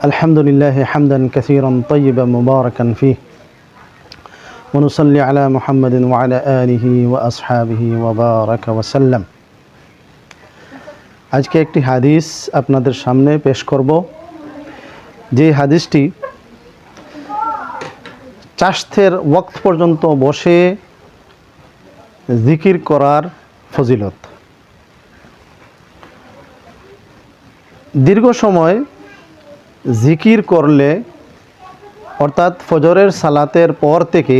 الحمد لله حمدا كثيرا طيبا مباركا فيه ونصلي على محمد وعلى آله وأصحابه وبارك وسلم। আজকে একটি হাদিস আপনাদের সামনে পেশ করব, যে হাদিসটি চাষের ওয়াক্ত পর্যন্ত বসে জিকির করার ফজিলত। দীর্ঘ সময় জিকির করলে, অর্থাৎ ফজরের সালাতের পর থেকে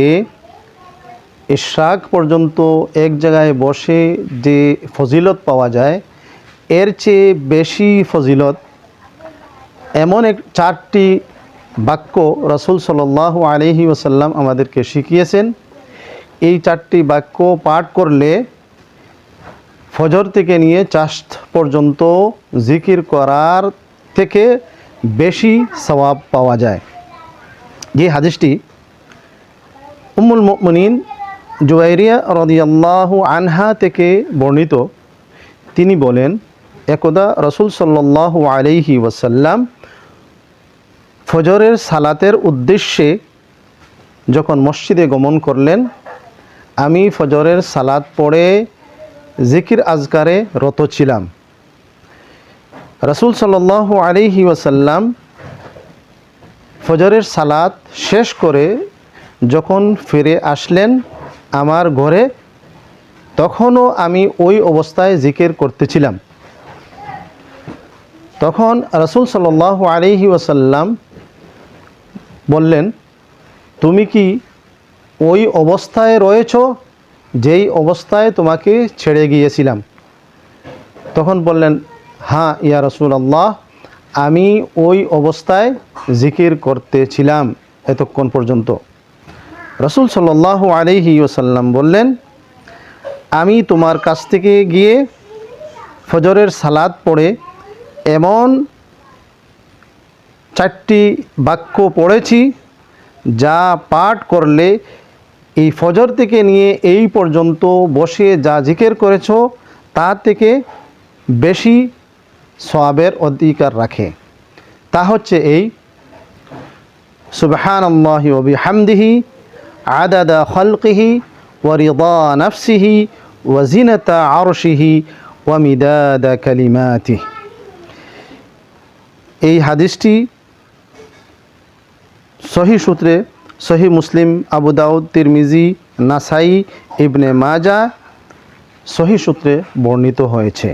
ইশরাক পর্যন্ত এক জায়গায় বসে যে ফজিলত পাওয়া যায়, এর চেয়ে বেশি ফজিলত এমন চারটি বাক্য রাসূল সাল্লাল্লাহু আলাইহি ওয়াসাল্লাম আমাদেরকে শিখিয়েছেন। এই চারটি বাক্য পাঠ করলে ফজর থেকে নিয়ে চাশ পর্যন্ত জিকির করার থেকে বেশি সওয়াব পাওয়া যায়। যে হাদিসটি উম্মুল মুমিনিন জুওয়াইরিয়া রাদিয়াল্লাহু আনহা থেকে বর্ণিত। তিনি বলেন, একদা রাসূল সাল্লাল্লাহু আলাইহি ওয়াসাল্লাম ফজরের সালাতের উদ্দেশ্যে যখন মসজিদে গমন করলেন, আমি ফজরের সালাত পড়ে জিকির আজকারে রত ছিলাম। রাসূল সাল্লাল্লাহু আলাইহি ওয়াসাল্লাম ফজরের সালাত শেষ করে যখন ফিরে আসলেন আমার ঘরে, তখনও আমি ওই অবস্থায় জিকির করতেছিলাম। তখন রাসূল সাল্লাল্লাহু আলাইহি ওয়াসাল্লাম বললেন, তুমি কি ওই অবস্থায় রয়েছ যেই অবস্থায় তোমাকে ছেড়ে গিয়েছিলাম? তখন বললেন, হ্যাঁ ইয়া রাসূলুল্লাহ, আমি ওই অবস্থায় জিকির করতেছিলাম এতক্ষণ পর্যন্ত। রাসূল সাল্লাল্লাহু আলাইহি ওয়াসাল্লাম বললেন, আমি তোমার কাছ থেকে গিয়ে ফজরের সালাত পড়ে এমন চারটি বাক্য পড়েছি যা পাঠ করলে এই ফজর থেকে নিয়ে এই পর্যন্ত বসে যা জিকির করেছো তা থেকে বেশি সওয়াবের অধিকার রাখে। তা হচ্ছে এই: সুবহানাল্লাহি ওয়া বিহামদিহি আদাদা খালকিহি ওয়া রিদা নাফসিহি ওয়া জিনাতা আরশিহি ওয়া মিদাদা কালিমাতিহি। এই হাদিসটি সহিহ সূত্রে সহিহ মুসলিম, আবু দাউদ, তিরমিজি, নাসাই, ইবনে মাজাহ সহিহ সূত্রে বর্ণিত হয়েছে।